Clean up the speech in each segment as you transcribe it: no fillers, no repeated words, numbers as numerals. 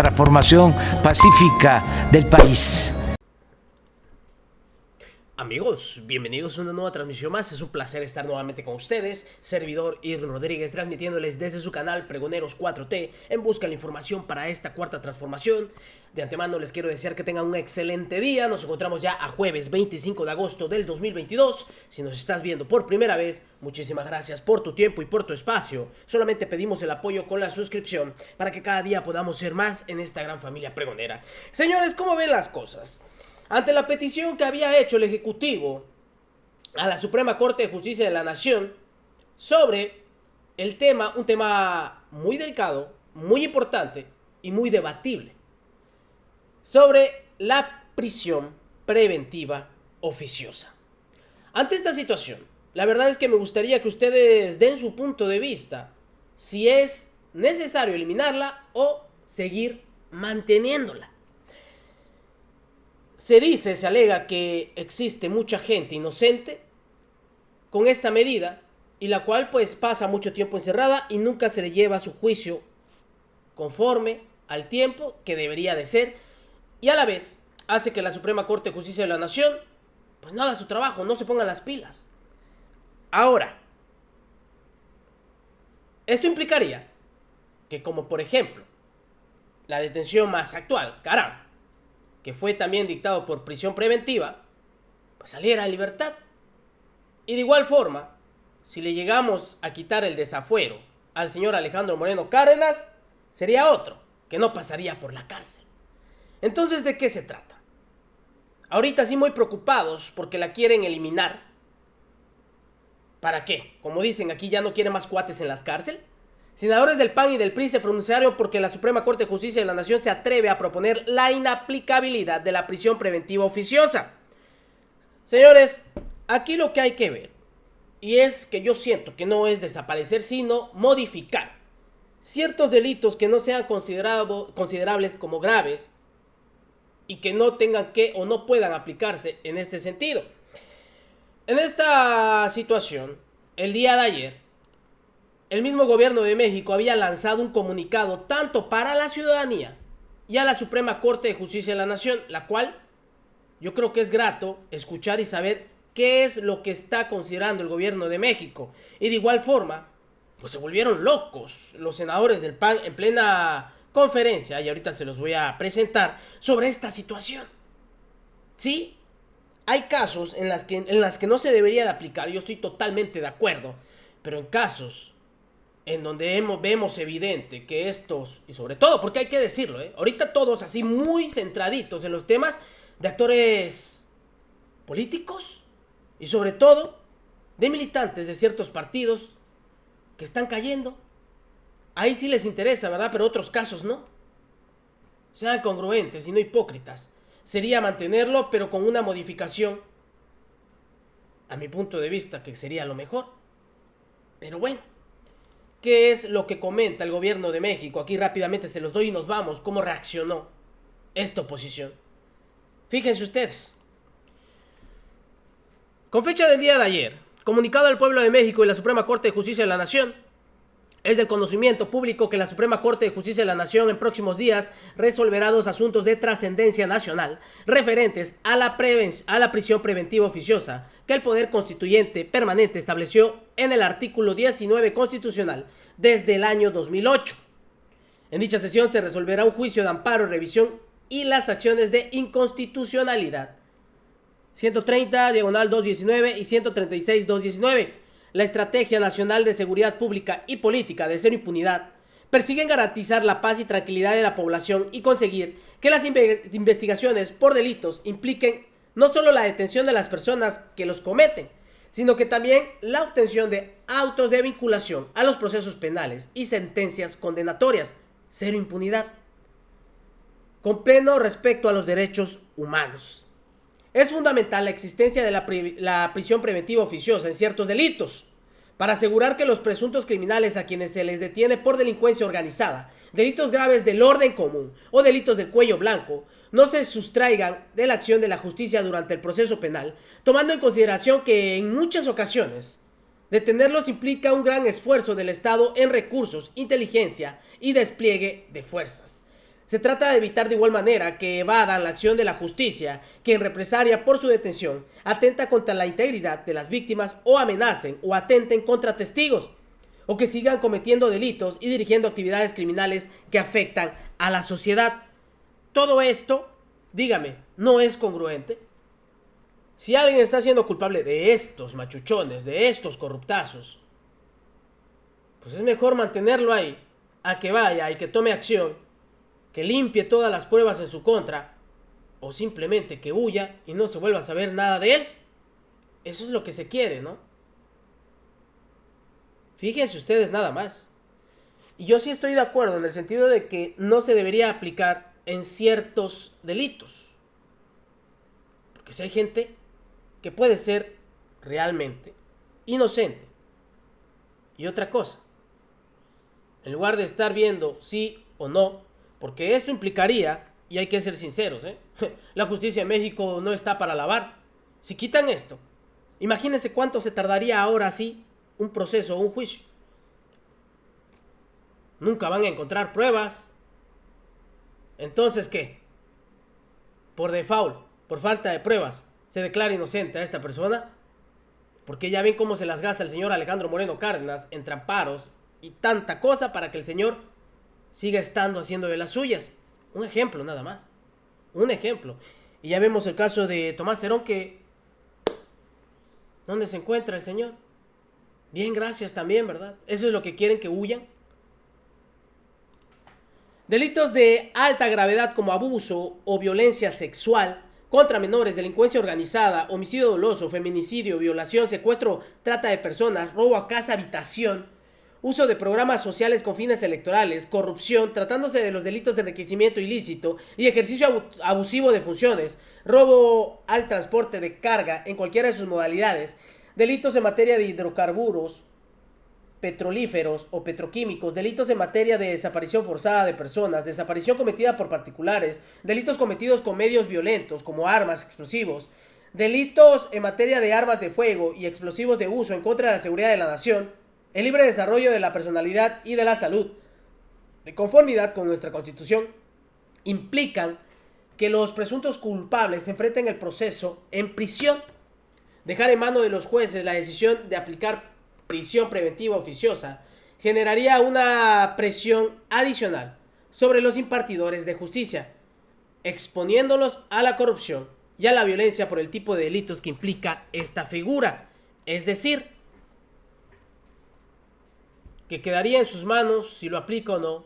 transformación pacífica del país. Amigos, bienvenidos a una nueva transmisión más. Es un placer estar nuevamente con ustedes. Servidor Irving Rodríguez, transmitiéndoles desde su canal Pregoneros 4T en busca de la información para esta cuarta transformación. De antemano les quiero desear que tengan un excelente día. Nos encontramos ya a jueves 25 de agosto del 2022. Si nos estás viendo por primera vez, muchísimas gracias por tu tiempo y por tu espacio. Solamente pedimos el apoyo con la suscripción para que cada día podamos ser más en esta gran familia pregonera. Señores, ¿cómo ven las cosas? Ante la petición que había hecho el Ejecutivo a la Suprema Corte de Justicia de la Nación sobre el tema, un tema muy delicado, muy importante y muy debatible, sobre la prisión preventiva oficiosa. Ante esta situación, la verdad es que me gustaría que ustedes den su punto de vista, si es necesario eliminarla o seguir manteniéndola. Se alega que existe mucha gente inocente con esta medida y la cual pues pasa mucho tiempo encerrada y nunca se le lleva a su juicio conforme al tiempo que debería de ser, y a la vez hace que la Suprema Corte de Justicia de la Nación pues no haga su trabajo, no se ponga las pilas. Ahora, esto implicaría que, como por ejemplo la detención más actual, Caram, que fue también dictado por prisión preventiva, pues saliera en libertad. Y de igual forma, si le llegamos a quitar el desafuero al señor Alejandro Moreno Cárdenas, sería otro, que no pasaría por la cárcel. Entonces, ¿de qué se trata? Ahorita sí muy preocupados porque la quieren eliminar. ¿Para qué? Como dicen aquí, ya no quieren más cuates en las cárceles. Senadores del PAN y del PRI se pronunciaron porque la Suprema Corte de Justicia de la Nación se atreve a proponer la inaplicabilidad de la prisión preventiva oficiosa. Señores, aquí lo que hay que ver, y es que yo siento que no es desaparecer, sino modificar ciertos delitos que no sean considerables como graves y que no tengan que o no puedan aplicarse en este sentido. En esta situación, el día de ayer, el mismo gobierno de México había lanzado un comunicado tanto para la ciudadanía y a la Suprema Corte de Justicia de la Nación, la cual yo creo que es grato escuchar y saber qué es lo que está considerando el gobierno de México. Y de igual forma, pues se volvieron locos los senadores del PAN en plena conferencia, y ahorita se los voy a presentar, sobre esta situación. Sí, hay casos en las que no se debería de aplicar, yo estoy totalmente de acuerdo, pero en casos en donde vemos evidente que estos, y sobre todo, porque hay que decirlo, ahorita todos así muy centraditos en los temas de actores políticos y sobre todo de militantes de ciertos partidos que están cayendo. Ahí sí les interesa, ¿verdad? Pero otros casos no. Sean congruentes y no hipócritas. Sería mantenerlo, pero con una modificación, a mi punto de vista, que sería lo mejor. Pero bueno, ¿qué es lo que comenta el gobierno de México? Aquí rápidamente se los doy y nos vamos. ¿Cómo reaccionó esta oposición? Fíjense ustedes. Con fecha del día de ayer, comunicado al pueblo de México y la Suprema Corte de Justicia de la Nación, es del conocimiento público que la Suprema Corte de Justicia de la Nación en próximos días resolverá dos asuntos de trascendencia nacional referentes a la prisión preventiva oficiosa que el Poder Constituyente Permanente estableció en el artículo 19 constitucional desde el año 2008. En dicha sesión se resolverá un juicio de amparo y revisión y las acciones de inconstitucionalidad 130/219 y 136/219. La Estrategia Nacional de Seguridad Pública y Política de Cero Impunidad persiguen garantizar la paz y tranquilidad de la población y conseguir que las investigaciones por delitos impliquen no solo la detención de las personas que los cometen, sino que también la obtención de autos de vinculación a los procesos penales y sentencias condenatorias. Cero impunidad, con pleno respeto a los derechos humanos. Es fundamental la existencia de la prisión preventiva oficiosa en ciertos delitos para asegurar que los presuntos criminales a quienes se les detiene por delincuencia organizada, delitos graves del orden común o delitos del cuello blanco no se sustraigan de la acción de la justicia durante el proceso penal, tomando en consideración que en muchas ocasiones detenerlos implica un gran esfuerzo del Estado en recursos, inteligencia y despliegue de fuerzas. Se trata de evitar de igual manera que evadan la acción de la justicia, que en represalia por su detención atenta contra la integridad de las víctimas o amenacen o atenten contra testigos, o que sigan cometiendo delitos y dirigiendo actividades criminales que afectan a la sociedad. Todo esto, dígame, ¿no es congruente? Si alguien está siendo culpable de estos machuchones, de estos corruptazos, pues es mejor mantenerlo ahí, a que vaya y que tome acción, que limpie todas las pruebas en su contra, o simplemente que huya y no se vuelva a saber nada de él. Eso es lo que se quiere, ¿no? Fíjense ustedes nada más. Y yo sí estoy de acuerdo en el sentido de que no se debería aplicar en ciertos delitos. Porque si hay gente que puede ser realmente inocente. Y otra cosa, en lugar de estar viendo sí o no, porque esto implicaría, y hay que ser sinceros, la justicia en México no está para lavar. Si quitan esto, imagínense cuánto se tardaría ahora sí un proceso o un juicio. Nunca van a encontrar pruebas. Entonces, ¿qué? Por default, por falta de pruebas, se declara inocente a esta persona. Porque ya ven cómo se las gasta el señor Alejandro Moreno Cárdenas en tramparos y tanta cosa para que el señor siga estando haciendo de las suyas. Un ejemplo nada más. Un ejemplo. Y ya vemos el caso de Tomás Herón, que ¿dónde se encuentra el señor? Bien, gracias también, ¿verdad? Eso es lo que quieren, que huyan. Delitos de alta gravedad como abuso o violencia sexual contra menores, delincuencia organizada, homicidio doloso, feminicidio, violación, secuestro, trata de personas, robo a casa, habitación, uso de programas sociales con fines electorales, corrupción, tratándose de los delitos de enriquecimiento ilícito y ejercicio abusivo de funciones, robo al transporte de carga en cualquiera de sus modalidades, delitos en materia de hidrocarburos, petrolíferos o petroquímicos, delitos en materia de desaparición forzada de personas, desaparición cometida por particulares, delitos cometidos con medios violentos como armas, explosivos, delitos en materia de armas de fuego y explosivos de uso en contra de la seguridad de la nación, el libre desarrollo de la personalidad y de la salud, de conformidad con nuestra Constitución, implican que los presuntos culpables se enfrenten el proceso en prisión. Dejar en mano de los jueces la decisión de aplicar prisión preventiva oficiosa generaría una presión adicional sobre los impartidores de justicia, exponiéndolos a la corrupción y a la violencia por el tipo de delitos que implica esta figura. Es decir, que quedaría en sus manos si lo aplica o no,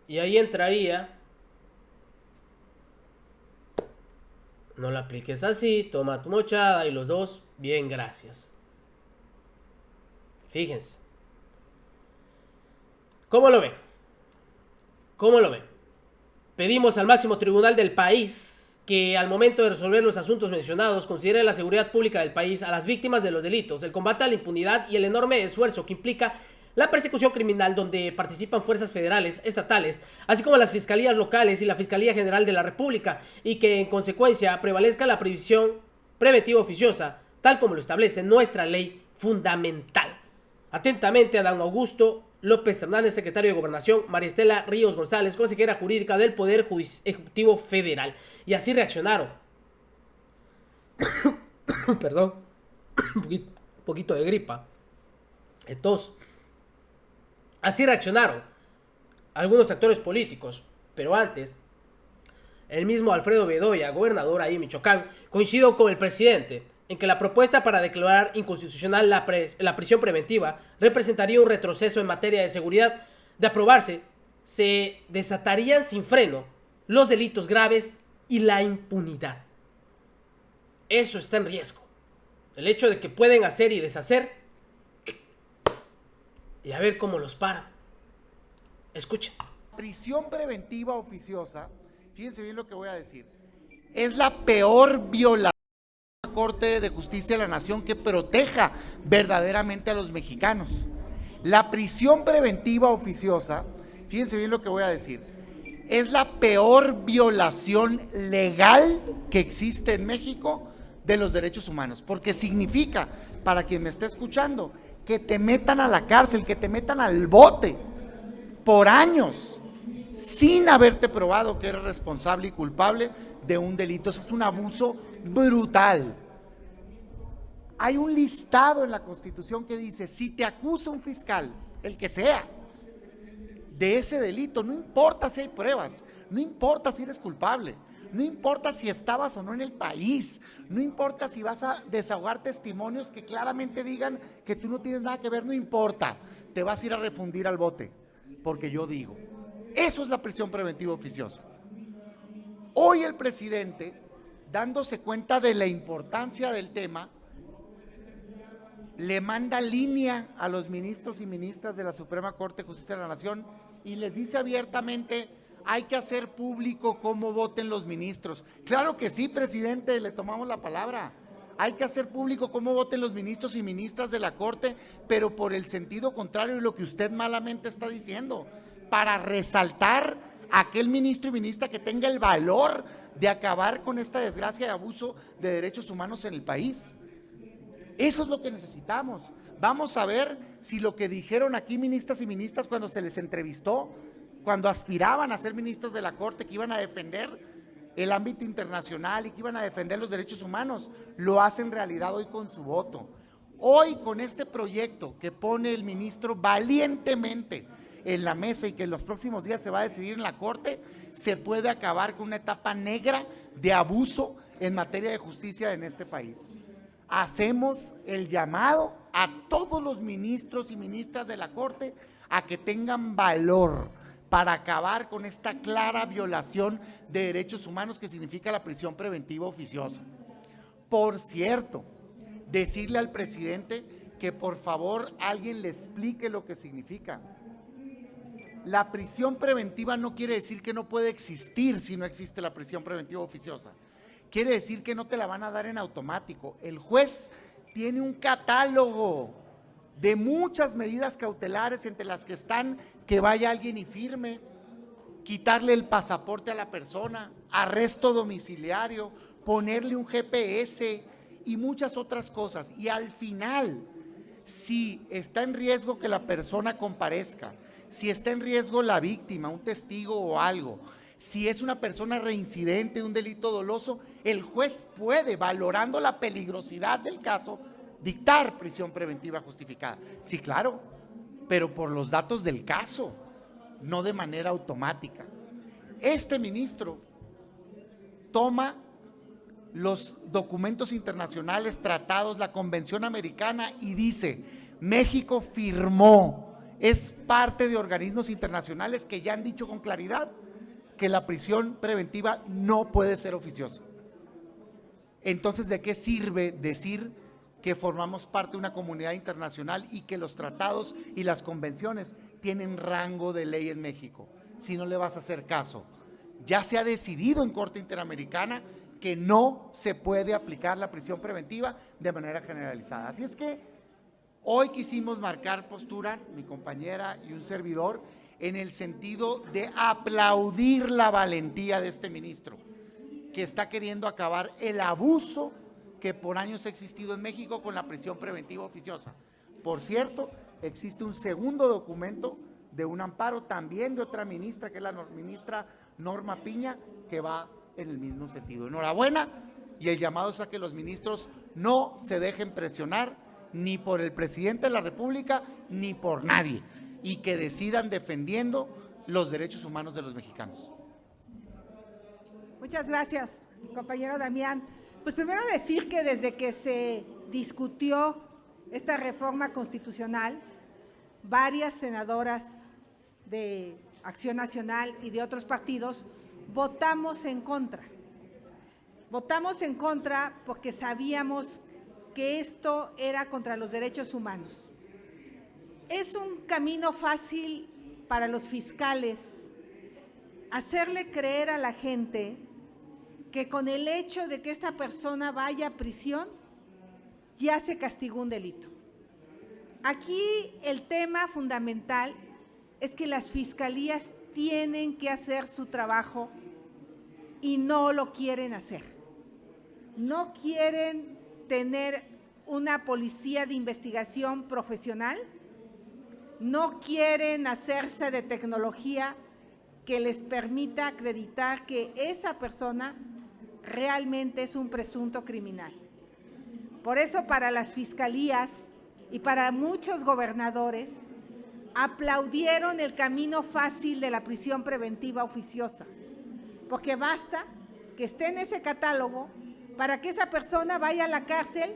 y ahí entraría: no lo apliques así, toma tu mochada, y los dos, bien, gracias. Fíjense. ¿Cómo lo ven? ¿Cómo lo ven? Pedimos al máximo tribunal del país que al momento de resolver los asuntos mencionados considere la seguridad pública del país, a las víctimas de los delitos, el combate a la impunidad y el enorme esfuerzo que implica la persecución criminal, donde participan fuerzas federales, estatales, así como las fiscalías locales y la Fiscalía General de la República, y que en consecuencia prevalezca la prisión preventiva oficiosa, tal como lo establece nuestra ley fundamental. Atentamente, Adán Augusto López Hernández, secretario de Gobernación; María Estela Ríos González, consejera jurídica del Poder Ejecutivo Federal. Y así reaccionaron. Perdón. Un poquito de gripa. Tos. Así reaccionaron algunos actores políticos. Pero antes, el mismo Alfredo Bedoya, gobernador ahí en Michoacán, coincidió con el presidente en que la propuesta para declarar inconstitucional la prisión preventiva representaría un retroceso en materia de seguridad. De aprobarse, se desatarían sin freno los delitos graves y la impunidad. Eso está en riesgo. El hecho de que pueden hacer y deshacer, y a ver cómo los paran. Escuchen. Prisión preventiva oficiosa, fíjense bien lo que voy a decir, es la peor violación de la Corte de Justicia de la Nación que proteja verdaderamente a los mexicanos. La prisión preventiva oficiosa, fíjense bien lo que voy a decir, es la peor violación legal que existe en México de los derechos humanos, porque significa, para quien me esté escuchando, que te metan a la cárcel, que te metan al bote por años sin haberte probado que eres responsable y culpable de un delito. Eso es un abuso brutal. Hay un listado en la Constitución que dice, si te acusa un fiscal, el que sea, de ese delito, no importa si hay pruebas, no importa si eres culpable, no importa si estabas o no en el país, no importa si vas a desahogar testimonios que claramente digan que tú no tienes nada que ver, no importa, te vas a ir a refundir al bote, porque yo digo, eso es la prisión preventiva oficiosa. Hoy el presidente, dándose cuenta de la importancia del tema, le manda línea a los ministros y ministras de la Suprema Corte de Justicia de la Nación y les dice abiertamente, hay que hacer público cómo voten los ministros. Claro que sí, presidente, le tomamos la palabra. Hay que hacer público cómo voten los ministros y ministras de la Corte, pero por el sentido contrario de lo que usted malamente está diciendo, para resaltar a aquel ministro y ministra que tenga el valor de acabar con esta desgracia de abuso de derechos humanos en el país. Eso es lo que necesitamos. Vamos a ver si lo que dijeron aquí ministras y ministras cuando se les entrevistó, cuando aspiraban a ser ministros de la Corte, que iban a defender el ámbito internacional y que iban a defender los derechos humanos, lo hacen realidad hoy con su voto. Hoy con este proyecto que pone el ministro valientemente en la mesa y que en los próximos días se va a decidir en la Corte, se puede acabar con una etapa negra de abuso en materia de justicia en este país. Hacemos el llamado a todos los ministros y ministras de la Corte a que tengan valor para acabar con esta clara violación de derechos humanos que significa la prisión preventiva oficiosa. Por cierto, decirle al presidente que por favor alguien le explique lo que significa. La prisión preventiva no quiere decir que no puede existir si no existe la prisión preventiva oficiosa. Quiere decir que no te la van a dar en automático. El juez tiene un catálogo de muchas medidas cautelares, entre las que están que vaya alguien y firme, quitarle el pasaporte a la persona, arresto domiciliario, ponerle un GPS y muchas otras cosas. Y al final, si está en riesgo que la persona comparezca, si está en riesgo la víctima, un testigo o algo, si es una persona reincidente, un delito doloso, el juez puede, valorando la peligrosidad del caso, dictar prisión preventiva justificada. Sí, claro, pero por los datos del caso, no de manera automática. Este ministro toma los documentos internacionales, tratados, la Convención Americana y dice, México firmó, es parte de organismos internacionales que ya han dicho con claridad que la prisión preventiva no puede ser oficiosa. Entonces, ¿de qué sirve decir que formamos parte de una comunidad internacional y que los tratados y las convenciones tienen rango de ley en México? Si no le vas a hacer caso. Ya se ha decidido en Corte Interamericana que no se puede aplicar la prisión preventiva de manera generalizada. Así es que hoy quisimos marcar postura, mi compañera y un servidor, en el sentido de aplaudir la valentía de este ministro, que está queriendo acabar el abuso que por años ha existido en México con la prisión preventiva oficiosa. Por cierto, existe un segundo documento de un amparo también de otra ministra, que es la ministra Norma Piña, que va en el mismo sentido. Enhorabuena, y el llamado es a que los ministros no se dejen presionar ni por el presidente de la República ni por nadie, y que decidan defendiendo los derechos humanos de los mexicanos. Muchas gracias, compañero Damián. Pues primero decir que desde que se discutió esta reforma constitucional, varias senadoras de Acción Nacional y de otros partidos votamos en contra. Votamos en contra porque sabíamos que esto era contra los derechos humanos. Es un camino fácil para los fiscales hacerle creer a la gente que con el hecho de que esta persona vaya a prisión, ya se castigó un delito. Aquí el tema fundamental es que las fiscalías tienen que hacer su trabajo y no lo quieren hacer. No quieren tener una policía de investigación profesional, no quieren hacerse de tecnología que les permita acreditar que esa persona realmente es un presunto criminal. Por eso para las fiscalías y para muchos gobernadores aplaudieron el camino fácil de la prisión preventiva oficiosa, porque basta que esté en ese catálogo para que esa persona vaya a la cárcel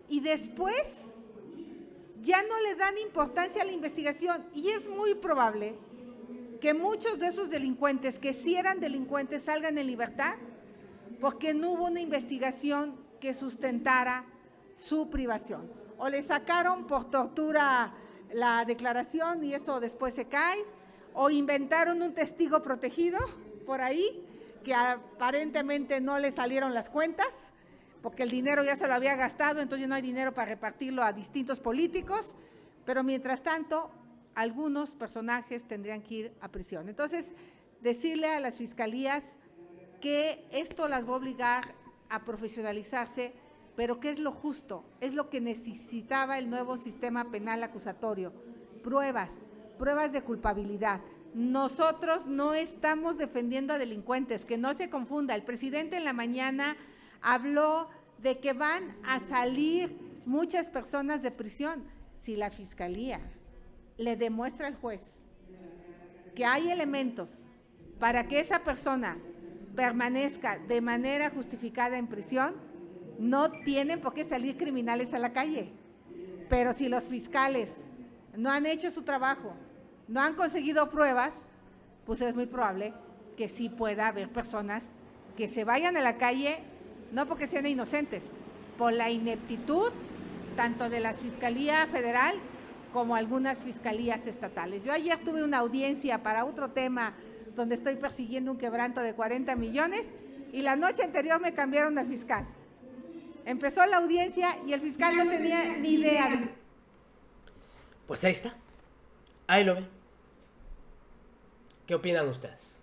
y después ya no le dan importancia a la investigación. Y es muy probable que muchos de esos delincuentes que sí eran delincuentes salgan en libertad porque no hubo una investigación que sustentara su privación. O le sacaron por tortura la declaración y eso después se cae, o inventaron un testigo protegido por ahí que aparentemente no le salieron las cuentas porque el dinero ya se lo había gastado, entonces no hay dinero para repartirlo a distintos políticos, pero mientras tanto algunos personajes tendrían que ir a prisión. Entonces, decirle a las fiscalías que esto las va a obligar a profesionalizarse, pero que es lo justo, es lo que necesitaba el nuevo sistema penal acusatorio. Pruebas de culpabilidad. Nosotros no estamos defendiendo a delincuentes, que no se confunda. El presidente en la mañana habló de que van a salir muchas personas de prisión. Si la fiscalía le demuestra al juez que hay elementos para que esa persona permanezca de manera justificada en prisión, no tienen por qué salir criminales a la calle. Pero si los fiscales no han hecho su trabajo, no han conseguido pruebas, pues es muy probable que sí pueda haber personas que se vayan a la calle, no porque sean inocentes, por la ineptitud tanto de la Fiscalía Federal como algunas fiscalías estatales. Yo ayer tuve una audiencia para otro tema donde estoy persiguiendo un quebranto de 40 millones y la noche anterior me cambiaron al fiscal. Empezó la audiencia y el fiscal no tenía ni idea. Pues ahí está. Ahí lo ven. ¿Qué opinan ustedes?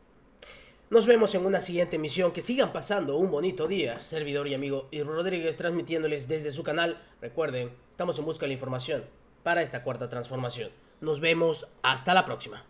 Nos vemos en una siguiente emisión. Que sigan pasando un bonito día. Servidor y amigo Irro Rodríguez transmitiéndoles desde su canal. Recuerden, estamos en busca de la información para esta cuarta transformación. Nos vemos hasta la próxima.